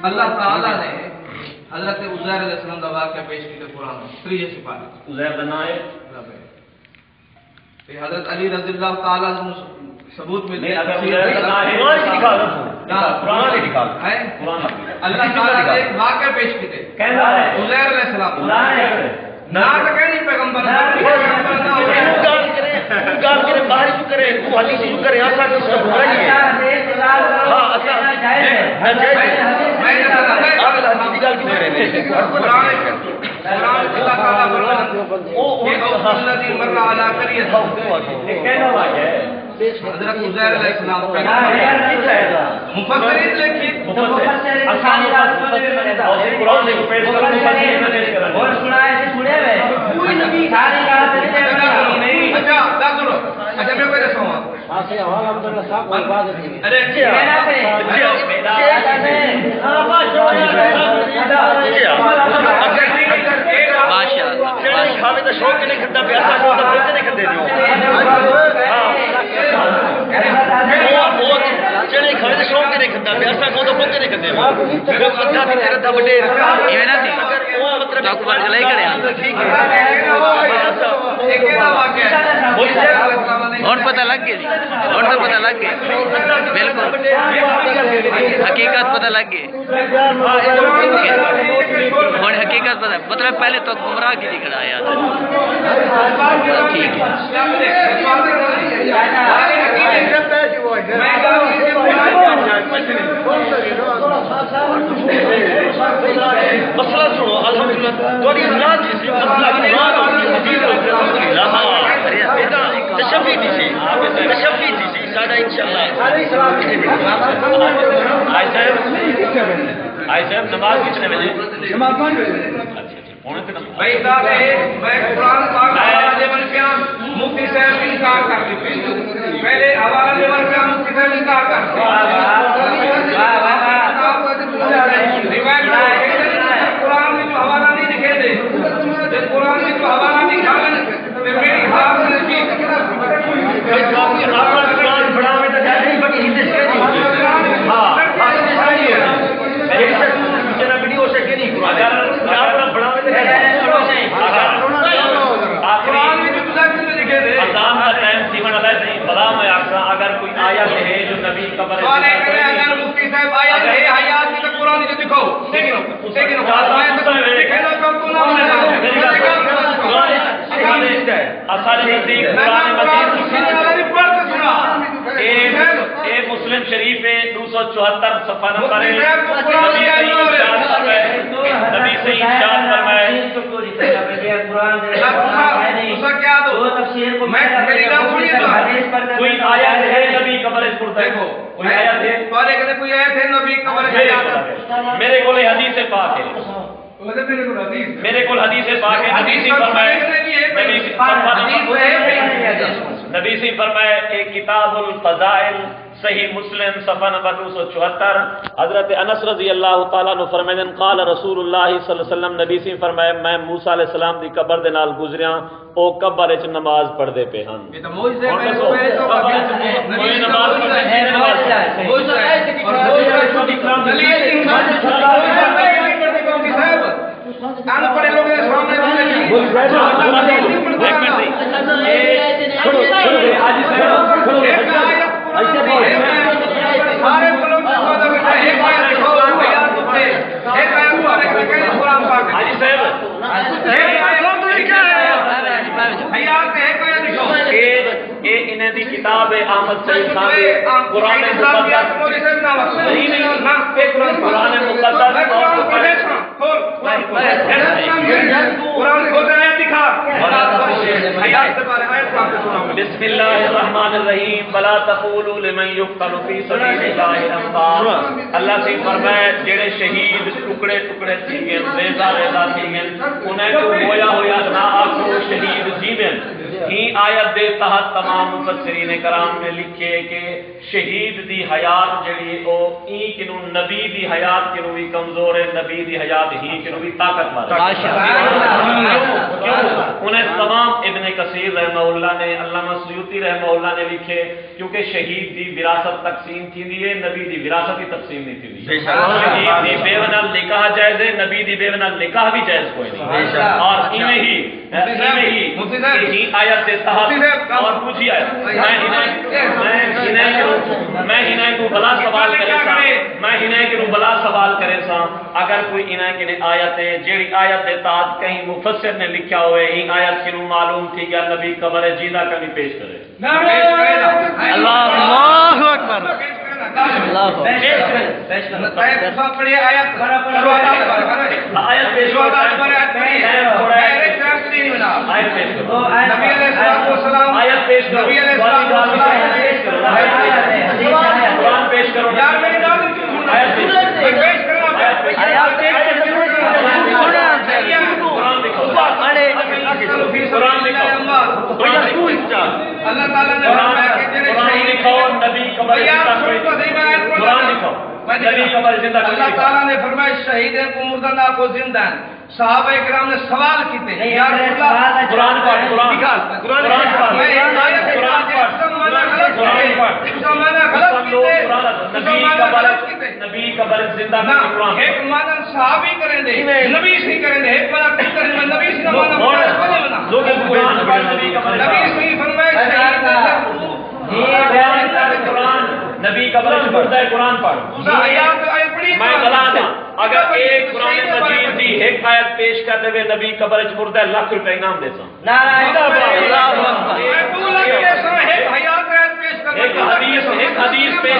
اللہ تعالی نے حضرت عزیر علیہ السلام کا واقعہ پیش کیا قرآن میں 3 سپارے عزیر کا نام ہے حضرت علی رضی اللہ تعالی عنہ ثبوت ملتے ہیں اللہ تعالی نے ایک واقعہ پیش کیتے عزیر علیہ السلام نہ تو کہیں پیغمبر گال کرے باہر کیوں کرے تو حدیث کیوں کرے ایسا کس کا برا ہی ہے ہاں اچھا میں حدیث گال کیوں کرے قرآن اللہ تعالی فرماتا او الذی مر علی قریۃ یہ کہنا ہوا ہے حضرت عزیر علیہ السلام مفسرین لکھی آسانی بات قرآن سے پیش کرنا اور سنائے سے سنے ہوئے کوئی نبی ساری بات نہیں اچھا دادرو اچھا میں کوئی رسوں ہوں آسے حوالہ عبداللہ صاحب کو بات ہے ارے کہنا پہ ماشاءاللہ شوق نہیں کرتا پیسہ کو تو نہیں کرتے چنے کھڑے تو شوق نہیں کرتا پیسہ کو تو بوتے نہیں کرتے وہ اچھا بھی کرتا بڑے یہ نا سی وہ مطلب آپ کو بات چلائی کرے ٹھیک ہے اور پتہ لگ گیا جی اور تو پتہ لگ گیا بالکل حقیقت پتہ لگ گئی اور حقیقت پتہ مطلب پہلے تو گمراہ کی دکھڑا یاد ٹھیک ہے مسئلہ سنو الحمدللہ تھوڑی رات جس مسئلہ تشفی دی سی سادہ انشاءاللہ آئی صاحب نماز کتنے بجے بھائی صاحب میں قرآن پاک حوالہ لیول پہ مفتی صاحب انکار کرتے پہلے حوالہ لیول پہ مفتی صاحب انکار کرتے قرآن میں جو حوالہ نہیں لکھے تھے قرآن میں جو حوالہ نہیں کھانا میری حال میں قرآن بڑا میں تو جائے نہیں بڑی ہندس کے نہیں ہاں جنا ویڈیو سے کہ نہیں قرآن بڑا میں تو قرآن میں جو لکھے تھے اذان کا ٹائم سیون علیہ نہیں بلا میں اگر کوئی آیت ہے جو نبی قبر اگر مفتی صاحب آیت ہے حیات کی تو قرآن جو دکھاؤ لیکن ایک مسلم شریف ہے 274 صفحہ نمبر ہے نبی سے ارشاد فرمائے کوئی آیت ہے نبی قبر دیکھو کوئی آیت ہے کوئی آیت ہے نبی قبر میرے کو حدیث پاک ہے میرے کو حدیث پاک ہے نبی سے فرمائے ایک کتاب الفضائل صحیح مسلم صفحہ نمبر 274 حضرت انس رضی اللہ تعالیٰ عنہ فرمائے قال رسول اللہ صلی اللہ علیہ وسلم نبی سے فرمائے میں موسیٰ علیہ السلام دی قبر دے نال گزریاں او قبر وچ نماز پڑھ دے پے ہن یہ تو معجزہ ہے نبی نماز پڑھتے ہیں ان پڑھے لوگ کے سامنے سارے کتاب ہے احمد سعید خان قرآن مقدس قرآن بسم اللہ الرحمن الرحیم ولا تقولوا لمن يقتل في سبيل الله اموات اللہ سے فرمائے جڑے شہید ٹکڑے ٹکڑے تھی گئے ریزہ ریزہ تھی گئے انہیں کو ہویا ہویا نہ آکھو شہید جیویں ہی آیت دے تحت تمام مفسرین کرام نے لکھے کہ شہید دی حیات جڑی او ای کنو نبی دی حیات کنو بھی کمزور ہے، نبی دی حیات ہی کنو بھی طاقت مار ہے۔ انہیں تمام ابن کثیر رحمہ اللہ نے، علامہ سیوطی رحمہ اللہ نے لکھے کیونکہ شہید دی وراثت تقسیم تھی ہے، نبی دی وراثت کی تقسیم نہیں تھی۔ شہید دی بیوہ نال نکاح جائز ہے، نبی دی بیوہ نال نکاح بھی جائز کوئی نہیں۔ اور ایویں ہی آیت سے تحت اور پوچھی آیت میں ہنائیں کو بلا سوال کرے سا، میں ہنائیں کو بلا سوال کرے سا اگر کوئی انہیں کی آیت ہے جیڑی آیت دے تحت کہیں مفسر نے لکھا ہوئے ہی آیت کی معلوم تھی کہ نبی قبر جیدہ کبھی پیش کرے۔ اللہ اکبر، اللہ اللہ تعالیٰ نے اللہ تعالیٰ نے فرمایا شہید کو مردہ کو زندہ ہے۔ صحابہ اکرام نے سوال کیتے یا رسول اللہ قرآن پڑھ، قرآن پڑھ، قرآن پڑھ، میں ایک آیت قرآن پڑھ، نبی قبر زندہ قرآن ایک مانن صحابی کریں دے نبی سی کریں دے ایک مانن کریں دے نبی سی نہ مانن لوگ قرآن پڑھ، نبی قبر نبی سی فرمایا شہید قرآن نبی قبر مردہ قرآن پڑھ۔ میں بلانا اگر ایک قرآن مجید دی ایک آیت پیش کرتے ہوئے نبی قبر مردہ لاکھ روپے انعام دے سا۔ ایک حدیث پیش کرے،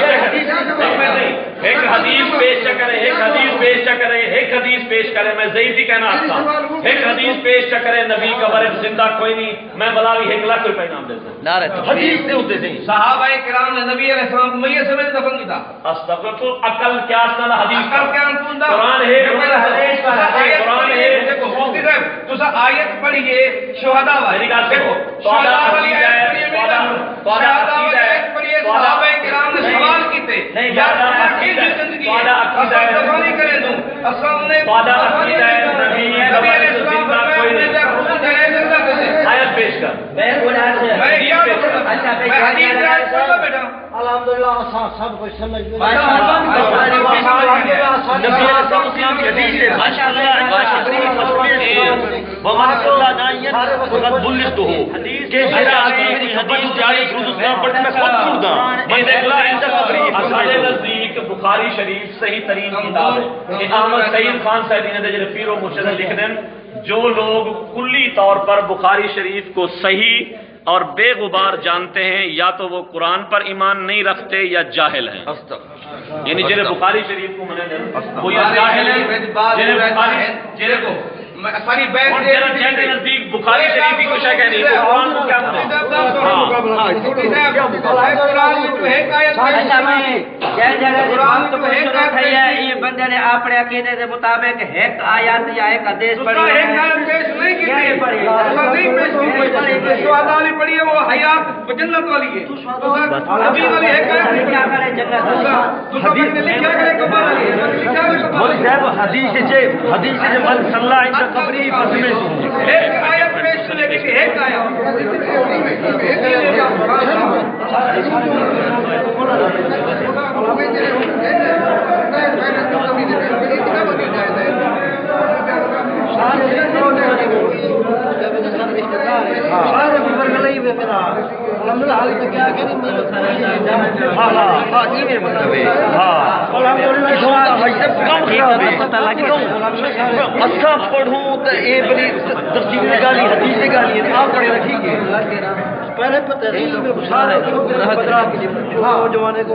ایک حدیث پیش کرے، ایک حدیث پیش کرے، ایک حدیث پیش کرے، میں ضعیفی کہنا آتا ہوں، ایک حدیث پیش کرے نبی قبر زندہ کوئی نہیں، میں بلاوی 1 لاکھ روپے انعام دے سا۔ حدیث دے ہوتے تھے صحابہ کرام نے نبی علیہ السلام کو میت سمیت دفن کیتا۔ استغفر عقل کیا سنا حدیث عقل کیا انتوندا قرآن ہے، قرآن ہے۔ دیکھو مفتی صاحب تسا آیت پڑھیے شہداء والی، دیکھو شہداء والی آیت پڑھیے، شہداء والی آیت پڑھیے، صحابہ کرام نے سوال کیتے یا کی زندگی ہے دفن نہیں کرے دوں اصل نے نبی علیہ السلام کوئی نہیں آیت پیش کر۔ میں حدیث پڑھا بیٹا الحمدللہ سب کچھ سمجھ گئے۔ نزدیک بخاری شریف صحیح ترین کتاب ہے۔ احمد سعید خان صاحب نے جو پیر و مرشد لکھ دیں، جو لوگ کلی طور پر بخاری شریف کو صحیح اور بے غبار جانتے ہیں یا تو وہ قرآن پر ایمان نہیں رکھتے یا جاہل ہیں۔ یعنی جنہیں بخاری شریف کو منع دیں وہ یا جاہل ہیں، جنہیں کو ساری بیت کے نزدیک بخاری شریف کی کچھ ہے کہ نہیں، قرآن کو کیا منع؟ بندے نے اپنے عقیدے کے مطابق ایک آیات یا ایک حدیث پڑھی پڑھی ہے وہ حیات جنت والی ہے، کیا کرے جنت حدیث من صلی عند قبری فسمع ایک آیت پیش سنے گی ایک آیت پڑھوں تو یہ بڑی ترتیب گالی حدیث گالی آپ پڑھے ٹھیک ہے پہلے پتہ سارے جوانے کو